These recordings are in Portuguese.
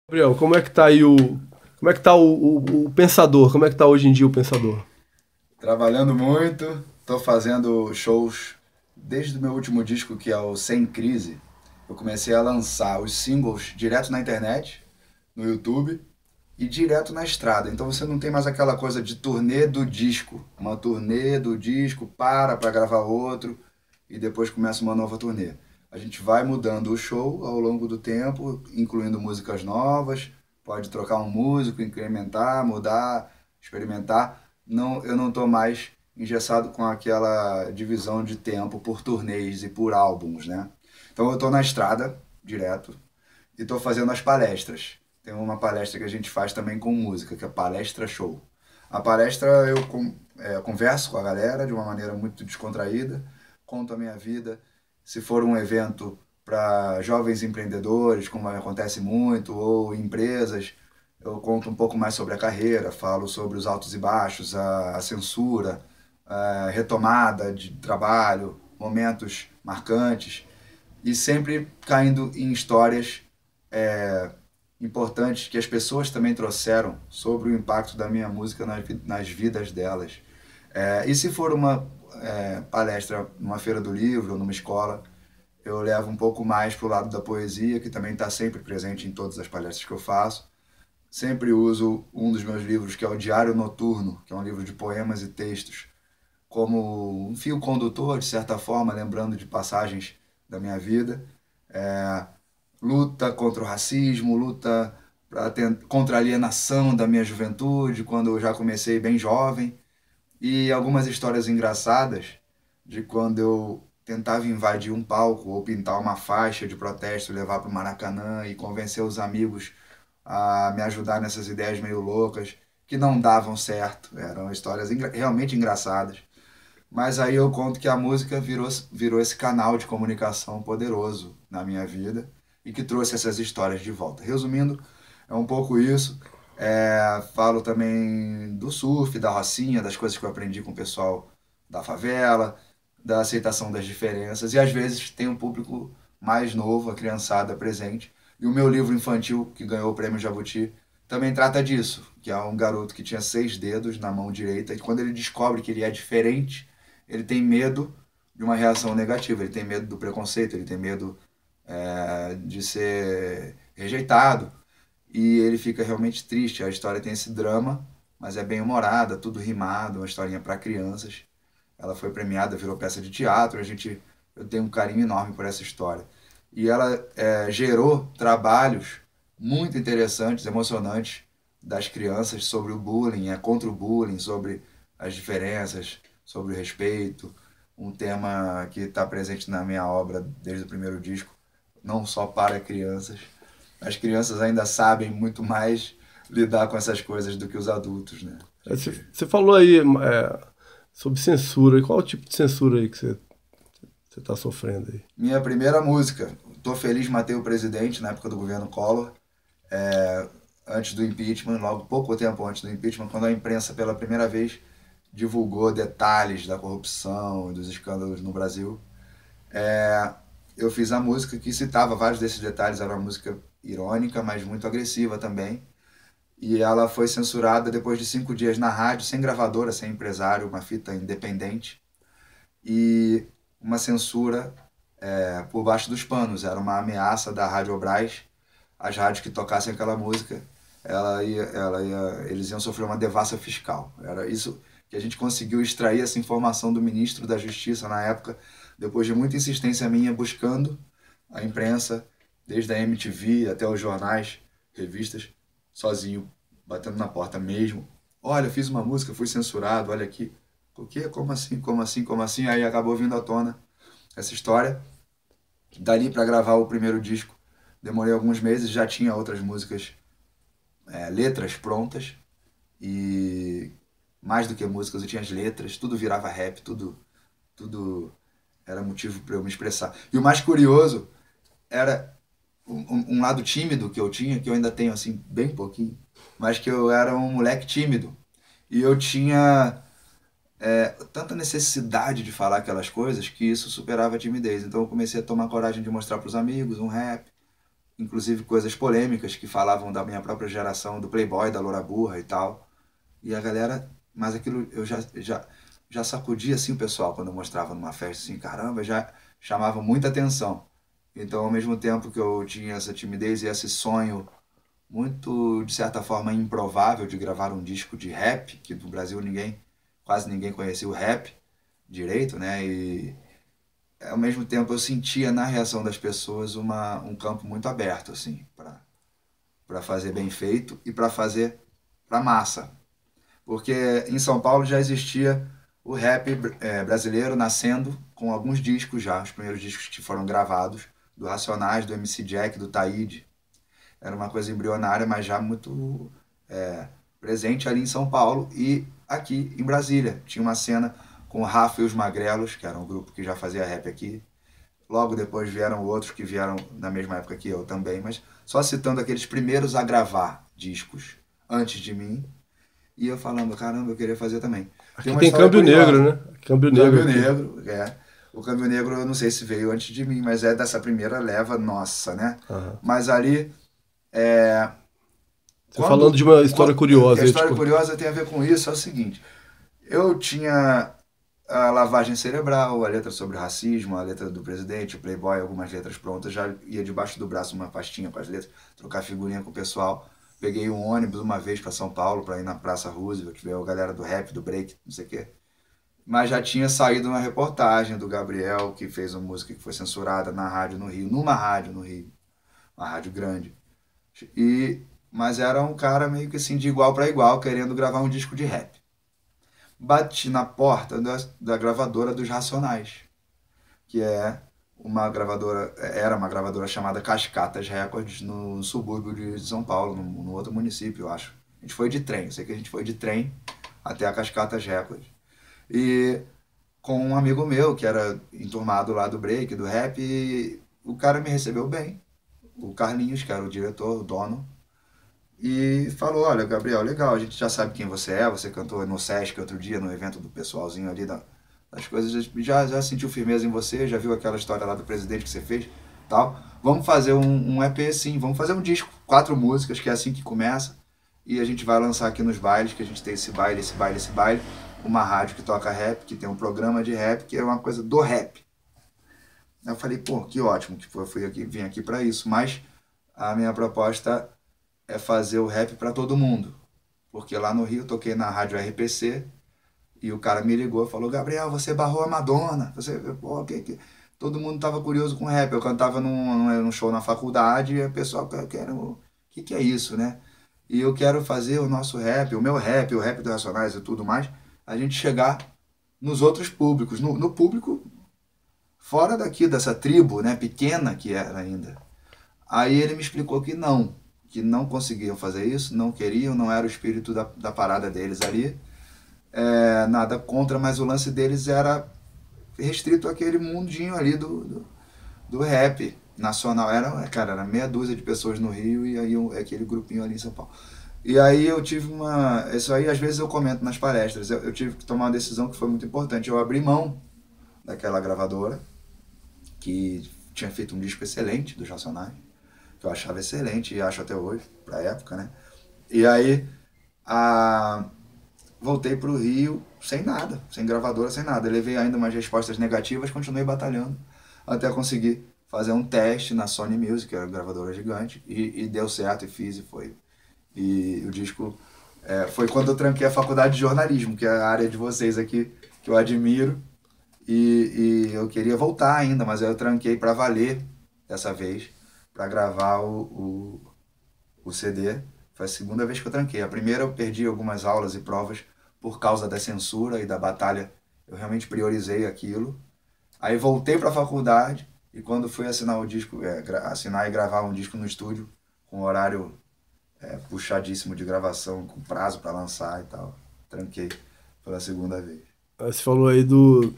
Gabriel, como é que tá aí como é que tá o Pensador? Como é que tá hoje em dia o Pensador? Trabalhando muito, estou fazendo shows desde o meu último disco, que é o Sem Crise. Eu comecei a lançar os singles direto na internet, no YouTube e direto na estrada. Então você não tem mais aquela coisa de turnê do disco. Uma turnê do disco, para gravar outro e depois começa uma nova turnê. A gente vai mudando o show ao longo do tempo, incluindo músicas novas, pode trocar um músico, incrementar, mudar, experimentar. Não, eu não estou mais engessado com aquela divisão de tempo por turnês e por álbuns, né? Então eu estou na estrada direto e estou fazendo as palestras. Tem uma palestra que a gente faz também com música, que é palestra show. A palestra converso com a galera de uma maneira muito descontraída, conto a minha vida. Se for um evento para jovens empreendedores, como acontece muito, ou empresas, eu conto um pouco mais sobre a carreira, falo sobre os altos e baixos, a censura, a retomada de trabalho, momentos marcantes, e sempre caindo em histórias importantes que as pessoas também trouxeram sobre o impacto da minha música nas vidas delas. E se for uma palestra numa feira do livro ou numa escola, eu levo um pouco mais para o lado da poesia, que também está sempre presente em todas as palestras que eu faço. Sempre uso um dos meus livros, que é o Diário Noturno, que é um livro de poemas e textos, como um fio condutor, de certa forma, lembrando de passagens da minha vida. Luta contra o racismo, luta contra a alienação da minha juventude, quando eu já comecei bem jovem, e algumas histórias engraçadas de quando eu tentava invadir um palco ou pintar uma faixa de protesto, levar para o Maracanã e convencer os amigos a me ajudar nessas ideias meio loucas que não davam certo. Eram histórias realmente engraçadas. Mas aí eu conto que a música virou esse canal de comunicação poderoso na minha vida e que trouxe essas histórias de volta. Resumindo, é um pouco isso. Falo também do surf, da rocinha, das coisas que eu aprendi com o pessoal da favela, da aceitação das diferenças. E às vezes tem um público mais novo, a criançada presente. E o meu livro infantil, que ganhou o prêmio Jabuti, também trata disso, que é um garoto que tinha 6 dedos na mão direita, e quando ele descobre que ele é diferente, ele tem medo de uma reação negativa, ele tem medo do preconceito, ele tem medo de ser rejeitado e ele fica realmente triste. A história tem esse drama, mas é bem humorada, tudo rimado, uma historinha para crianças. Ela foi premiada, virou peça de teatro, eu tenho um carinho enorme por essa história. E ela gerou trabalhos muito interessantes, emocionantes das crianças sobre o bullying, contra o bullying, sobre as diferenças, sobre o respeito, um tema que está presente na minha obra desde o primeiro disco, não só para crianças. As crianças ainda sabem muito mais lidar com essas coisas do que os adultos, né? A gente... Você falou aí sobre censura. E qual o tipo de censura aí que você está sofrendo aí? Minha primeira música, Tô Feliz Matei o Presidente, na época do governo Collor, antes do impeachment, logo pouco tempo antes do impeachment, quando a imprensa pela primeira vez divulgou detalhes da corrupção e dos escândalos no Brasil. Eu fiz a música que citava vários desses detalhes, era uma música irônica, mas muito agressiva também. E ela foi censurada depois de 5 dias na rádio, sem gravadora, sem empresário, uma fita independente. E uma censura por baixo dos panos. Era uma ameaça da Rádio Brás. As rádios que tocassem aquela música, eles iam sofrer uma devassa fiscal. Era isso que a gente conseguiu extrair essa informação do ministro da Justiça na época, depois de muita insistência minha buscando a imprensa, desde a MTV até os jornais, revistas, sozinho, batendo na porta mesmo. Olha, fiz uma música, fui censurado, olha aqui. O quê? Como assim? Como assim? Como assim? Aí acabou vindo à tona essa história. Dali para gravar o primeiro disco, demorei alguns meses, já tinha outras músicas, letras prontas. E mais do que músicas, eu tinha as letras, tudo virava rap, tudo era motivo para eu me expressar. E o mais curioso era um lado tímido que eu tinha, que eu ainda tenho assim, bem pouquinho, mas que eu era um moleque tímido. E eu tinha tanta necessidade de falar aquelas coisas que isso superava a timidez. Então eu comecei a tomar coragem de mostrar para os amigos um rap, inclusive coisas polêmicas que falavam da minha própria geração, do Playboy, da Loura Burra e tal. E a galera, mas aquilo eu já sacudia assim o pessoal quando eu mostrava numa festa, assim, caramba, já chamava muita atenção. Então, ao mesmo tempo que eu tinha essa timidez e esse sonho muito, de certa forma, improvável de gravar um disco de rap, que no Brasil quase ninguém conhecia o rap direito, né? E ao mesmo tempo eu sentia na reação das pessoas um campo muito aberto, assim, para fazer bem feito e para fazer para massa. Porque em São Paulo já existia o rap brasileiro nascendo com alguns discos já, os primeiros discos que foram gravados, do Racionais, do MC Jack, do Taíde. Era uma coisa embrionária, mas já muito presente ali em São Paulo e aqui em Brasília. Tinha uma cena com o Rafa e os Magrelos, que era um grupo que já fazia rap aqui. Logo depois vieram outros que vieram na mesma época que eu também, mas só citando aqueles primeiros a gravar discos antes de mim. E eu falando, caramba, eu queria fazer também. Aqui tem Câmbio Negro, né? Câmbio Negro Câmbio aqui. Negro, é. O Câmbio Negro, eu não sei se veio antes de mim, mas é dessa primeira leva nossa, né? Aham. Mas ali, Você falando de uma história curiosa a aí, história tipo, curiosa tem a ver com isso, é o seguinte. Eu tinha a lavagem cerebral, a letra sobre racismo, a letra do presidente, o Playboy, algumas letras prontas, já ia debaixo do braço uma pastinha com as letras, trocar figurinha com o pessoal. Peguei um ônibus uma vez para São Paulo, para ir na Praça Roosevelt, ver a galera do rap, do break, não sei o quê. Mas já tinha saído uma reportagem do Gabriel, que fez uma música que foi censurada na rádio no Rio, numa rádio no Rio, uma rádio grande. Mas era um cara meio que assim, de igual para igual, querendo gravar um disco de rap. Bati na porta da gravadora dos Racionais, que era uma gravadora chamada Cascatas Records, no subúrbio de São Paulo, no outro município, eu acho. A gente foi de trem, eu sei que a gente foi de trem até a Cascatas Records. E com um amigo meu, que era enturmado lá do break, do rap, e o cara me recebeu bem. O Carlinhos, que era o diretor, o dono, e falou, olha, Gabriel, legal, a gente já sabe quem você cantou no Sesc outro dia, no evento do pessoalzinho ali das coisas, já sentiu firmeza em você, já viu aquela história lá do presidente que você fez, tal. Vamos fazer um EP sim, vamos fazer um disco, 4 músicas, que é assim que começa, e a gente vai lançar aqui nos bailes, que a gente tem esse baile, uma rádio que toca rap, que tem um programa de rap, que é uma coisa do rap. Eu falei, pô, que ótimo, que vim aqui para isso, mas a minha proposta é fazer o rap para todo mundo. Porque lá no Rio eu toquei na rádio RPC e o cara me ligou e falou, Gabriel, você barrou a Madonna. Pô, todo mundo tava curioso com rap. Eu cantava num show na faculdade e o pessoal, o que é isso, né? E eu quero fazer o nosso rap, o meu rap, o rap dos Racionais e tudo mais, a gente chegar nos outros públicos, no público fora daqui, dessa tribo, né, pequena que era ainda. Aí ele me explicou que não conseguiam fazer isso, não queriam, não era o espírito da parada deles ali. Nada contra, mas o lance deles era restrito àquele mundinho ali do rap nacional. Era meia dúzia de pessoas no Rio e aí aquele grupinho ali em São Paulo. E aí eu tive isso aí às vezes eu comento nas palestras, eu tive que tomar uma decisão que foi muito importante. Eu abri mão daquela gravadora, que tinha feito um disco excelente dos Racionais, que eu achava excelente e acho até hoje, pra época, né? E aí voltei pro Rio sem nada, sem gravadora, sem nada. Eu levei ainda umas respostas negativas, continuei batalhando até conseguir fazer um teste na Sony Music, que era uma gravadora gigante, e deu certo, e fiz, e foi. E o disco foi quando eu tranquei a faculdade de jornalismo, que é a área de vocês aqui, que eu admiro, e eu queria voltar ainda, mas aí eu tranquei pra valer dessa vez, pra gravar o CD. Foi a segunda vez que eu tranquei. A primeira eu perdi algumas aulas e provas por causa da censura e da batalha. Eu realmente priorizei aquilo. Aí voltei para a faculdade e quando fui assinar o disco, assinar e gravar um disco no estúdio, com horário puxadíssimo de gravação, com prazo para lançar e tal, tranquei pela segunda vez. Você falou aí do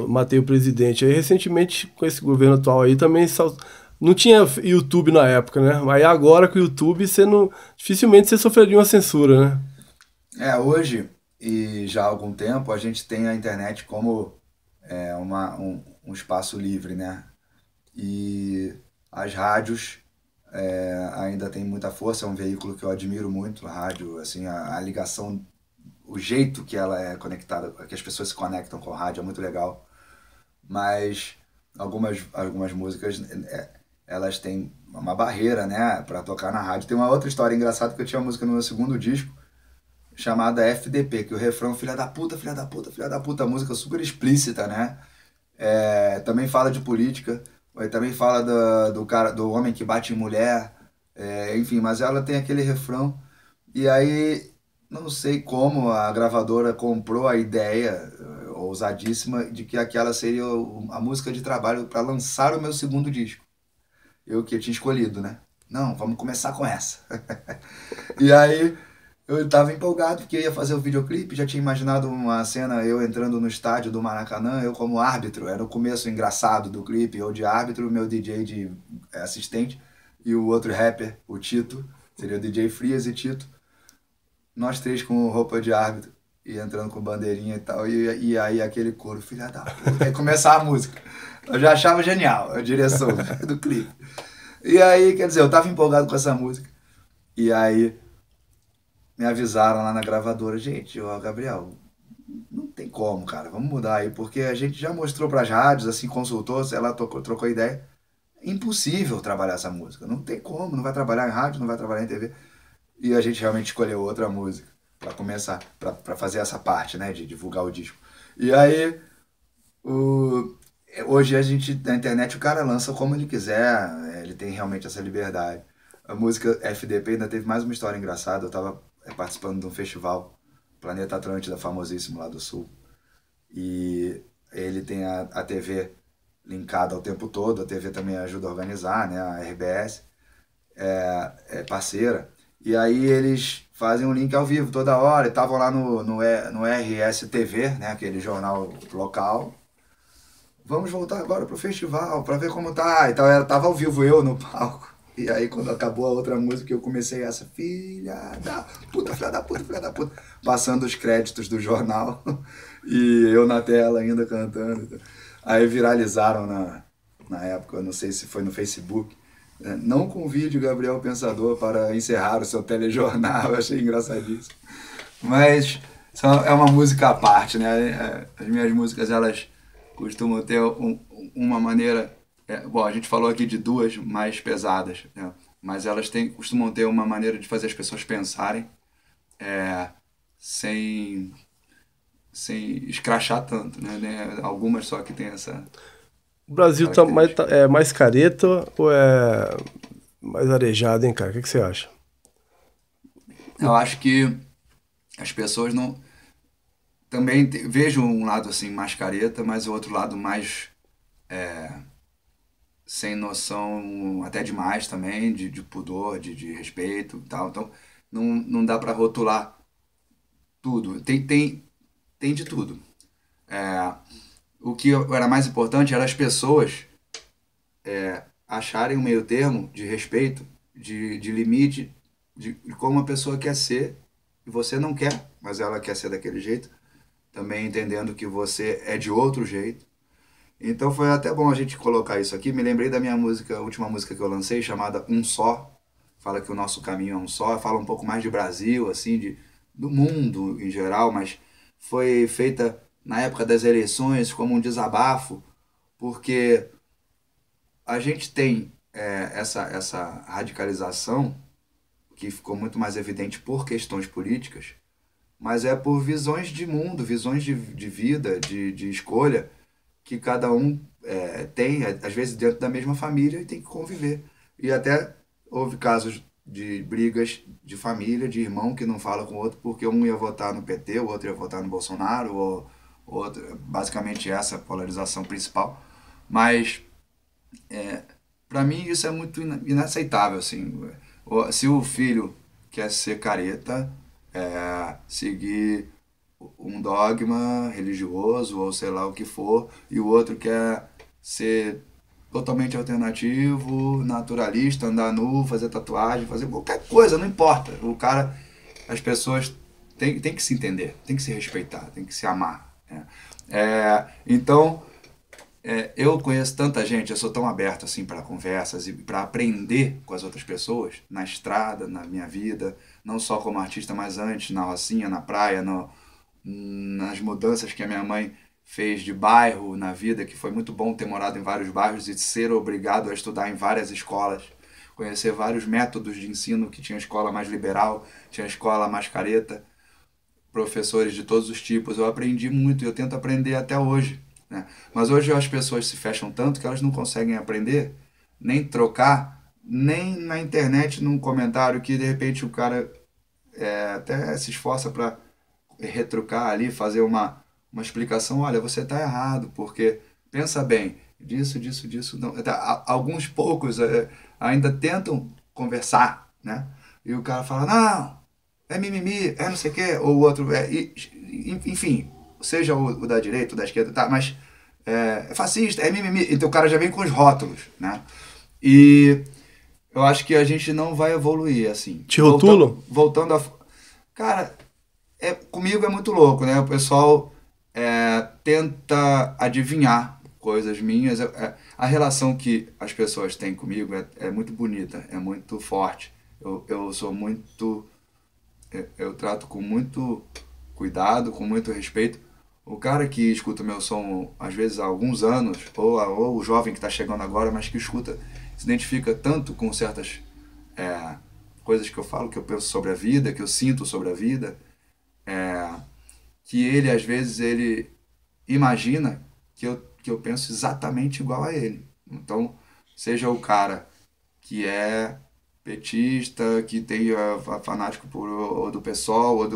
Matei o Presidente. Aí recentemente, com esse governo atual aí, também não tinha YouTube na época, né? Mas agora com o YouTube, dificilmente você sofreria uma censura, né? Hoje, e já há algum tempo, a gente tem a internet como um espaço livre, né? E as rádios ainda tem muita força, é um veículo que eu admiro muito, a rádio, assim, a ligação, o jeito que ela é conectada, que as pessoas se conectam com a rádio é muito legal, mas algumas músicas, elas têm uma barreira, né, para tocar na rádio. Tem uma outra história engraçada que eu tinha uma música no meu segundo disco, chamada FDP, que o refrão filha da puta, filha da puta, filha da puta, música super explícita, né? Também fala de política, também fala do cara, do homem que bate em mulher, enfim, mas ela tem aquele refrão. E aí, não sei como a gravadora comprou a ideia ousadíssima de que aquela seria a música de trabalho para lançar o meu segundo disco. Eu que tinha escolhido, né? Não, vamos começar com essa. E aí eu tava empolgado porque eu ia fazer o videoclipe, já tinha imaginado uma cena eu entrando no estádio do Maracanã, eu como árbitro, era o começo engraçado do clipe, eu de árbitro, o meu DJ de assistente e o outro rapper, o Tito, seria o DJ Frias e Tito, nós três com roupa de árbitro e entrando com bandeirinha e tal, e aí aquele coro, filha da puta, aí começar a música. Eu já achava genial a direção do clipe. E aí, quer dizer, eu tava empolgado com essa música. E aí me avisaram lá na gravadora, gente, ó, Gabriel, não tem como, cara, vamos mudar aí, porque a gente já mostrou pras rádios, assim, consultou, ela trocou ideia. Impossível trabalhar essa música, não tem como, não vai trabalhar em rádio, não vai trabalhar em TV. E a gente realmente escolheu outra música pra começar, pra fazer essa parte, né, de divulgar o disco. E aí, o, hoje a gente, na internet, o cara lança como ele quiser, ele tem realmente essa liberdade. A música FDP ainda teve mais uma história engraçada, eu tava participando de um festival, Planeta Atlântida, famosíssimo lá do Sul, e ele tem a TV linkada o tempo todo, a TV também ajuda a organizar, né, a RBS, é parceira, e aí eles fazem um link ao vivo toda hora, e estavam lá no RSTV, né, aquele jornal local. Vamos voltar agora pro festival pra ver como tá. Então tava ao vivo eu no palco. E aí quando acabou a outra música eu comecei essa, filha da puta, filha da puta, filha da puta, passando os créditos do jornal e eu na tela ainda cantando. Aí viralizaram na época, eu não sei se foi no Facebook, não convide o Gabriel Pensador para encerrar o seu telejornal. Eu achei engraçadíssimo. Mas é uma música à parte, né? As minhas músicas, elas costumam ter uma maneira... bom, a gente falou aqui de duas mais pesadas, né? Mas elas costumam ter uma maneira de fazer as pessoas pensarem sem, sem escrachar tanto, né? Algumas só que tem essa O Brasil característica. é mais careta ou é mais arejado, hein, cara? O que você acha? Eu acho que as pessoas não... Também vejo um lado assim mais careta, mas o outro lado mais sem noção, até demais também, de pudor, de respeito e tal. Então, não dá pra rotular tudo. Tem de tudo. É, o que era mais importante era as pessoas acharem um meio termo de respeito, de limite, de como a pessoa quer ser e você não quer, mas ela quer ser daquele jeito, também entendendo que você é de outro jeito. Então foi até bom a gente colocar isso aqui. Me lembrei da minha música, a última música que eu lancei, chamada Um Só. Fala que o nosso caminho é um só. Fala um pouco mais de Brasil, assim, do mundo em geral, mas foi feita na época das eleições como um desabafo, porque a gente tem essa radicalização que ficou muito mais evidente por questões políticas, mas é por visões de mundo, visões de vida, de escolha, que cada um tem, às vezes dentro da mesma família, e tem que conviver. E até houve casos de brigas de família, de irmão que não fala com o outro, porque um ia votar no PT, o outro ia votar no Bolsonaro, ou outro, basicamente essa polarização principal. Mas, para mim, isso é muito inaceitável, assim. Se o filho quer ser careta, seguir um dogma religioso ou sei lá o que for, e o outro quer ser totalmente alternativo, naturalista, andar nu, fazer tatuagem, fazer qualquer coisa, não importa. O cara, as pessoas têm que se entender, têm que se respeitar, têm que se amar, né? Então, Eu conheço tanta gente, eu sou tão aberto assim para conversas e para aprender com as outras pessoas, na estrada, na minha vida, não só como artista, mas antes, na rocinha, na praia, nas mudanças que a minha mãe fez de bairro na vida, que foi muito bom ter morado em vários bairros e ser obrigado a estudar em várias escolas, conhecer vários métodos de ensino, que tinha escola mais liberal, tinha escola mais careta, professores de todos os tipos. Eu aprendi muito e eu tento aprender até hoje, né? Mas hoje as pessoas se fecham tanto que elas não conseguem aprender, nem trocar, nem na internet, num comentário que de repente o cara até se esforça para retrucar ali, fazer uma explicação. Olha, você está errado, porque pensa bem, disso, não. Alguns poucos ainda tentam conversar, né? E o cara fala, não, é mimimi, é não sei o quê, ou o outro, enfim, seja o da direita, o da esquerda, tá, mas é fascista, é mimimi, então o cara já vem com os rótulos, né? E eu acho que a gente não vai evoluir, assim. Te rotulam? Voltando a... Cara, comigo é muito louco, né? O pessoal tenta adivinhar coisas minhas. A relação que as pessoas têm comigo é muito bonita, é muito forte. Eu sou muito. Eu trato com muito cuidado, com muito respeito. O cara que escuta meu som, às vezes há alguns anos, ou o jovem que está chegando agora, mas que escuta, se identifica tanto com certas coisas que eu falo, que eu penso sobre a vida, que eu sinto sobre a vida, que ele, às vezes, ele imagina que eu penso exatamente igual a ele. Então, seja o cara que é petista, que tem fanático ou do PSOL,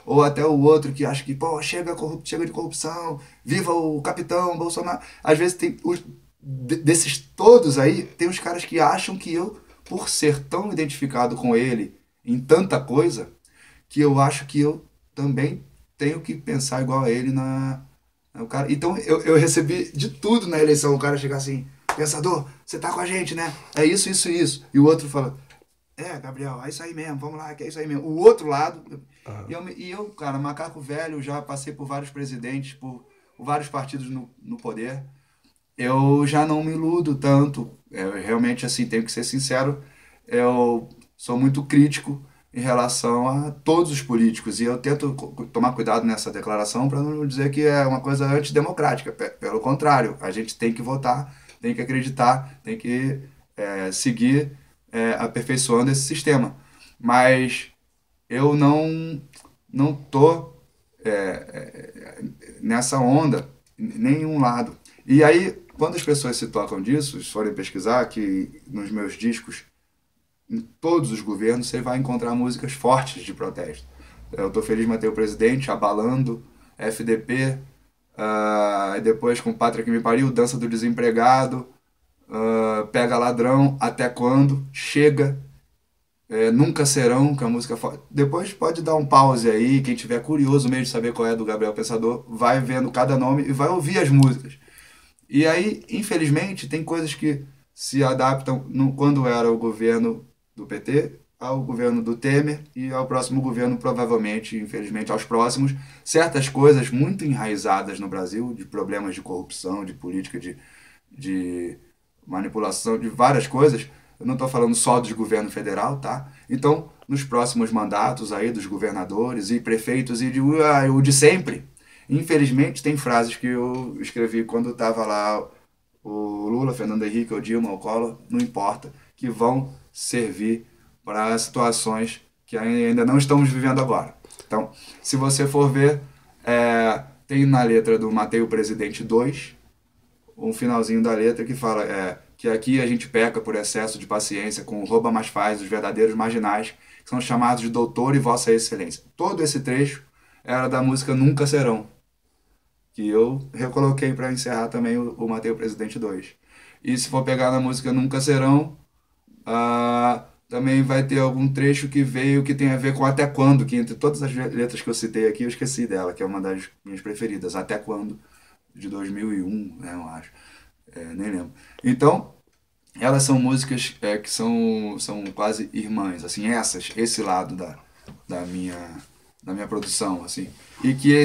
ou até o outro que acha que, pô, chega de corrupção, viva o capitão Bolsonaro. Às vezes tem desses todos aí, tem os caras que acham que eu, por ser tão identificado com ele em tanta coisa, que eu acho que eu também tenho que pensar igual a ele o cara. Então eu recebi de tudo na eleição. O cara chegar assim, pensador, você tá com a gente, né? É isso, isso, isso. E o outro fala, Gabriel, é isso aí mesmo, vamos lá, que é isso aí mesmo. O outro lado, e eu, cara, macaco velho, já passei por vários presidentes, por vários partidos no poder. Eu já não me iludo tanto. Eu realmente, assim, tenho que ser sincero, eu sou muito crítico em relação a todos os políticos e eu tento tomar cuidado nessa declaração para não dizer que é uma coisa antidemocrática. Pelo contrário, a gente tem que votar, tem que acreditar, tem que seguir aperfeiçoando esse sistema. Mas eu não tô nessa onda, nenhum lado. E aí, quando as pessoas se tocam disso, se forem pesquisar, que nos meus discos, em todos os governos, você vai encontrar músicas fortes de protesto. Eu tô feliz de manter o presidente, Abalando, FDP, e depois com Pátria que me pariu, Dança do Desempregado, Pega Ladrão, Até Quando, Chega, Nunca Serão, que é a música forte. Depois pode dar um pause aí, quem tiver curioso mesmo de saber qual é do Gabriel Pensador, vai vendo cada nome e vai ouvir as músicas. E aí, infelizmente, tem coisas que se adaptam quando era o governo do PT ao governo do Temer e ao próximo governo, provavelmente, infelizmente, aos próximos. Certas coisas muito enraizadas no Brasil, de problemas de corrupção, de política, de manipulação, de várias coisas. Eu não estou falando só do governo federal, tá? Então, nos próximos mandatos aí dos governadores e prefeitos e o de sempre, infelizmente, tem frases que eu escrevi quando estava lá o Lula, Fernando Henrique, o Dilma, o Collor, não importa, que vão servir para situações que ainda não estamos vivendo agora. Então, se você for ver, tem na letra do Matei o Presidente 2, um finalzinho da letra que fala que aqui a gente peca por excesso de paciência com o rouba mais faz os verdadeiros marginais, que são chamados de doutor e vossa excelência. Todo esse trecho era da música Nunca Serão, que eu recoloquei para encerrar também o Matei o Presidente 2. E se for pegar na música Nunca Serão, também vai ter algum trecho que veio que tem a ver com Até Quando, que entre todas as letras que eu citei aqui, eu esqueci dela, que é uma das minhas preferidas, Até Quando, de 2001, né, eu acho. Nem lembro. Então, elas são músicas que são quase irmãs, assim, esse lado da minha produção, assim. E que